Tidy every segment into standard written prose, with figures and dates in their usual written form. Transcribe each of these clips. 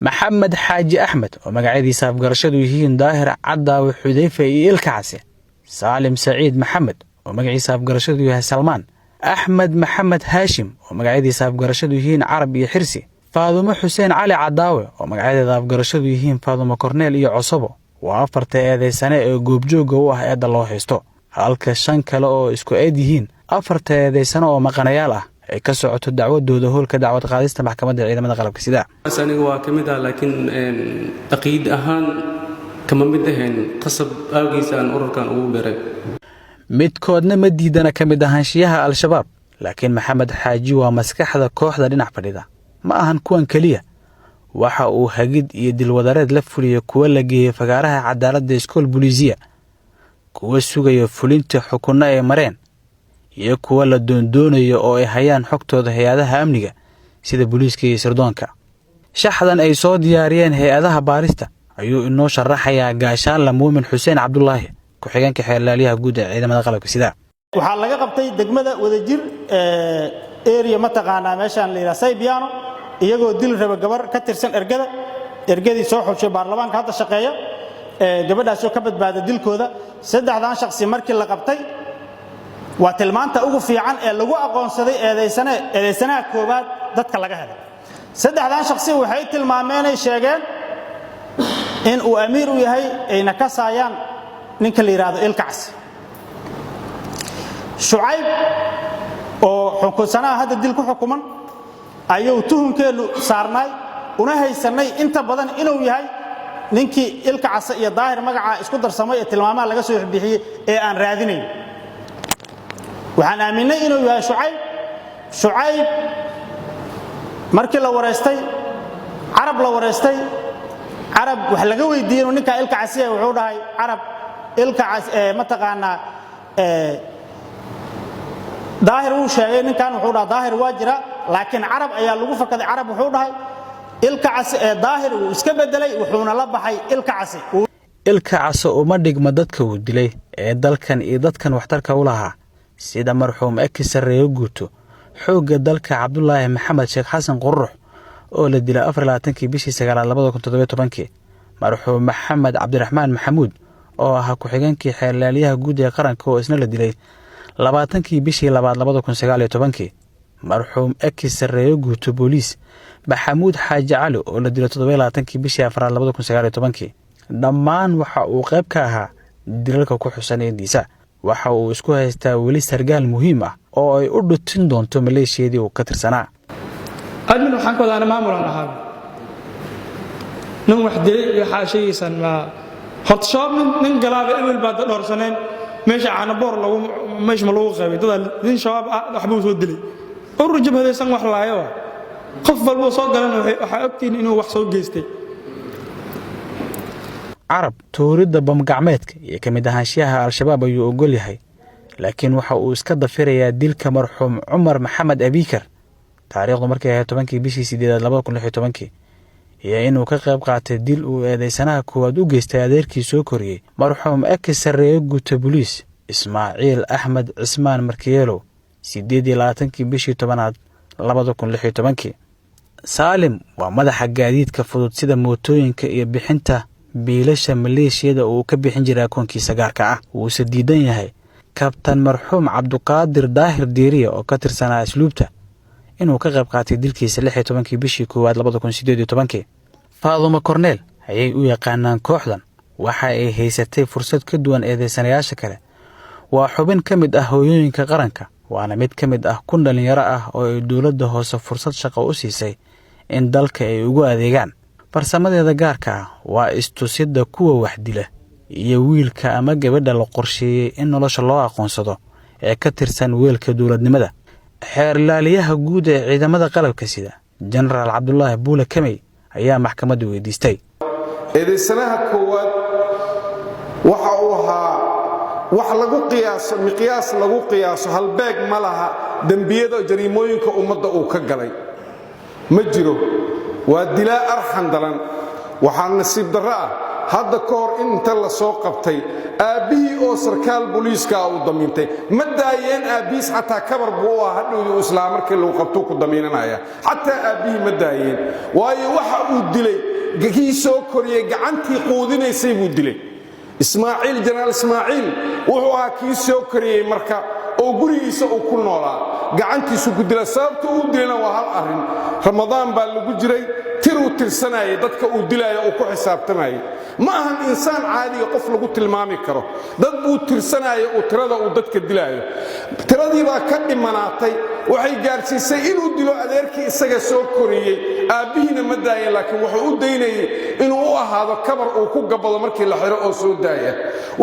محمد حاجي أحمد ومقعدي ساف قرشد ويهين ظاهر عدا وحذيفة الكعسة. سالم سعيد محمد ومقعدي ساف قرشد ويها سلمان. أحمد محمد هاشم ومقعدي ساف قرشد ويهين عربي حرسي. فاطمة حسين علي عداوي ومقعدي ساف قرشد ويهين فاطمة كورنيل إيو عصبو وأفرت هذه سنة جوبجوج واه أد الله يستو. هالك الشن كلا أو إسكو أديهين أفرت هذه سنة ومقنياله ay ka socoto dacwadooda hoolka dacwad qaadista maxkamadda ciidamada qalabka sida aniga waa kamid ah laakiin aqoon ahaan kama mid ahayn qasab awgiisa aan ururkan ugu beeray midkoodna ma diidana kamid ahaanshiyaha al-shabaab laakiin maxamed xaaji waa maskaxda kooxda dhinac fadhida ma ahan kuwan kaliya waxa uu hagid iyo dilwadareed la fuliyo kuwa la geeyay fagaaraha cadaaladda iskool booliisiya kuwa sugaya fulinta xukunna ee mareen iyo kuwa la doondoonayo oo ay hayaan xogtooda hay'adaha amniga sida booliiska iyo sirdoonka shaxdan ay soo diyaariyeen hay'adaha baarista ayuu inoo sharaxayaa gaashaan muumin xuseen cabdullaahi ku xigeenka xeelaliyaha guud ee ciidamada qalabka sida waxa laga qabtay degmada wadajir area mataqaana meeshan la yiraahdo Saybiano iyagoo dil raba gabar ka tirsan ergadii soo xushay baarlamaanka hadda shaqeeya gabadhaas oo ka badbaaday dilkooda saddexdan shakhsi markii la qabtay waa tilmaanta ugu fiican ee lagu aqoonsaday eedeysanaha koobaad dadka laga helay saddexdan shakhsi waxay tilmaameen ay sheegeen in uu amiir u yahay ayna ka saayaan ninka la yiraahdo ilkaas shucayb oo xukunsanaha hadda dil ku xukuman ayuu tuhunkeenu saarnay una haysanay inta badan inuu yahay ninkii ilkaas iyo daahir magaca isku darsamay ee tilmaamaha laga soo bixiyay ee aan raadinayn waxaan aaminay inuu yahay shucayb markii la wareystay carab wax laga weydiiyay inuu ninka ilkaas yahay wuxuu dhahay carab ilkaas ma taqaana daahir uu sheegay ninkan wuxuu dhahay daahir waa jira laakiin carab ayaa lagu fakaday carab wuxuu dhahay ilkaas daahir uu iska bedelay wuxuuna la baxay ilkaas uma dhigma dadka uu dilay ee dalkan iyo dadkan waxtarka u lahaa sida marxuum Sareeyo Guuto xooga dalka Cabdullaahi Maxamed Sheekh Xasan Qurux oo la dilay 24kii bishii 9 2017 marxuum Maxamed Cabdiraxmaan Maxamuud oo ahaa ku xigeenkii xeelaliyaha guud ee qaranka oo isna la dilay 20kii bishii 2 2019 marxuum Sareeyo Guuto booliis Maxamuud Xaaji Cali oo la dilay 27kii bishii 4 2019 dhammaan waxa uu qayb ka ahaa dilalka ku xusaneediisa waxa uu isku haystaa wali sargaal muhiim ah oo ay u dhutin doonto maleeshiyadii uu ka tirsanaa admin waxaan ku wadaana maamulan ahaa nin wax dilay iyo xaashaysan ma hortashoob nin galaaba ebil baad dhorsaneen meesha caana boor lagu meesha ma lagu qaybay dad nin shabaab waxba soo dilay urur jabhadaysan wax laayo qof walba soo galan waxa ogtiin inuu wax soo geystay عرب توريد بمقعمتك يكمد هانشيها al-shabaab ayuu ogol yahay laakiin waxa uu iska dafirayaa dilka marxuum Umar Maxamed Abikar taariikhdu markay ahayd 10kii bishii 8 2016 iyo inuu ka qayb qaatay dil uu eedeysanaha koowaad u geystay adeerkii soo koriyay marxuum Sareeyo Guuto booliis Ismaaciil Axmed Cismaan Markiyeelo 28kii bishii 10 2016 Saalim waa madaxa gaadiidka fudud sida mootooyinka iyo bixinta biilasha maleeshiyada uu ka bixin jiray akoonkiisa gaarka ah uu sadiidan yahay kabtan marxuum Cabduqaadir Daahir Diiriye oo ka tirsanaa asluubta inuu ka qayb qaatay dilkiisa 16kii bishii 1 2018 Faaduma Corneel ayay u yaqaanaan kooxdan waxa ay haysatay fursad ka duwan eedeysanayaasha kale waa xubin ka mid ah hooyooyinka qaranka waana mid ka mid ah kun dhalinyaro ah oo ay dawladda hoose fursad shaqo u siisay in dalka ay ugu adeegaan farsamadeeda gaarka ah waa istusida kuwa wax dila iyo wiilka ama gabadha la qorsheeyay in nolosha loo aqoonsado ee ka tirsan weelka dawladnimada xeerlaaliyaha guud ee ciidamada qalabka sida General Cabdullaahi Buule Kamey ayaa maxkamadda weydiistay eedeysanaha koowaad waxa uu ahaa wax lagu miqyaas lagu qiyaaso halbeeg ma laha dambiyada jariimooyinka ummadda uu ka galay ma jiro waa dilaa arxan dalan waxaa nasiib darro ah hadda ka hor inta la soo qabtay aabbihii oo sarkaal booliiska uu damiintay ma daayeen aabbihiis xataa kabar buu u ahaa hadhowdii islaam markii lagu qabto ku damiinanaya xataa aabbihii ma daayeen waayo waxa uu dilay kii soo koriyey gacantii quudinaysay buu dilay ismaaciil janaal ismaaciil wuxuu ahaa kii soo koriyey marka oo gurigiisa uu ku noolaa gacantiisu ku dila sababta uu dilayna waa hal arrin ramadaan baa lagu jiray tiruu tirsanayay dadka uu dilaayo uu ku xisaabtamayay ma ahan insaan caadiga qof lagu tilmaami karo dad buu tirsanaayo uu tirada uu dadka dilaayo tiradii baa ka dhimanaatay waxay gaarsiisay inuu dilo adeerkii isaga soo koriyey aabbihiina ma daayeen laakiin wuxuu u daynayay inuu u ahaado kabar uu ku gabado markii la xiro oo soo daaya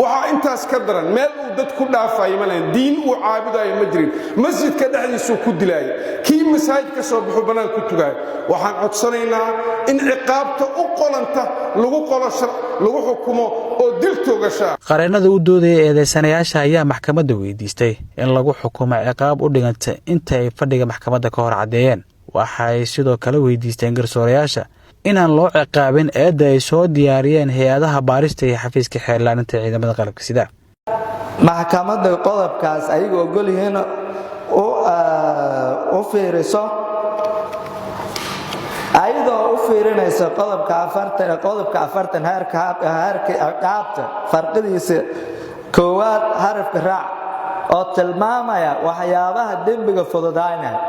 waxaa intaas ka daran meel uu dad ku dhaafayo ma lahayn diin uu caabudayo ma jirin masjidka dhexdiisuu ku dilaayo kii masaajid ka soo baxuu bannaan ku tugaayo waxaan codsanaynaa in ciqaabta u qolanta lagu xukumo oo dil toogashaa qareennada u doodaya eedaysanayaasha ayaa maxkamadda weydiistay in lagu xukumo ciqaab u dhiganta inta ay fadhiga maxkamadda ka hor caddeeyeen waxay sidoo kale weydiisteen garsoorayaasha inaan loo ciqaabin eedda ay soo diyaariyeen hay-adaha baarista iyo xafiiska xeerlaaninta ciidamada qalabka sida maxkamadda qodobkaas ayagu ogol yihiin u fiiriso ayadoo u fiirinaysa qodobka 40 heerka ciqaabta farqidiisa koowaad harafka raac oo tilmaamaya waxyaabaha dembiga fududaynaya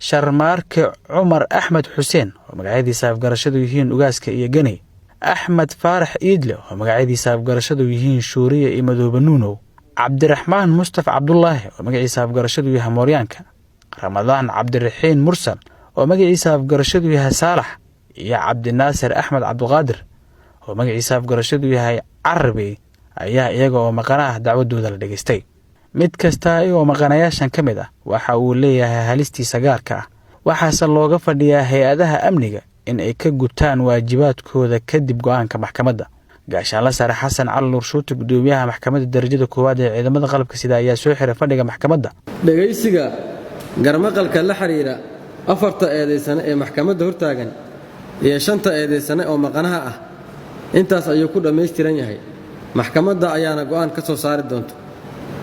sharmaarke cumar axmed xuseen oo magacyadiisa afgarashadu yihiin ugaaska iyo geni axmed faarax iidle oo magacyadiisa afgarashadu yihiin shuuriya iyo madoobe nuunow cabdiraxmaan mustaf cabdulaahi oo magaciisa afgarashadu yahay mooryaanka ramadaan cabdiraxiin mursal oo magaciisa afgarashadu yahay saalax iyo cabdinaasir axmed cabduqaadir oo magaciisa afgarashadu yahay carabi ayaa iyaga oo maqanaha dacwadooda la dhegaystay mid kasta iyagoo maqanayaashan ka mid ah waxa uu leeyahay halistiisa gaarka ah waxaase looga fadhiyaa hay-adaha amniga in ay ka gutaan waajibaadkooda kadib go'aanka maxkamadda gaashaanla sare xasan cali nuur shuute gudoomiyaha maxkamadda darajada koowaad ee ciidamada qalabka sida ayaa soo xiray fadhiga maxkamadda dhegaysiga garmaqalka la xiriira 4 eedaysane ee maxkamadda hortaagan iyo 5 eedaysane oo maqanaha ah intaas ayuu ku dhammaystiran yahay maxkamadda ayaana go'aan ka soo saari doonta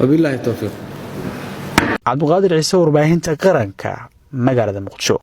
wabillahi tawfiiq cabduqaadir ciise warbaahinta qaranka magaalada muqdisho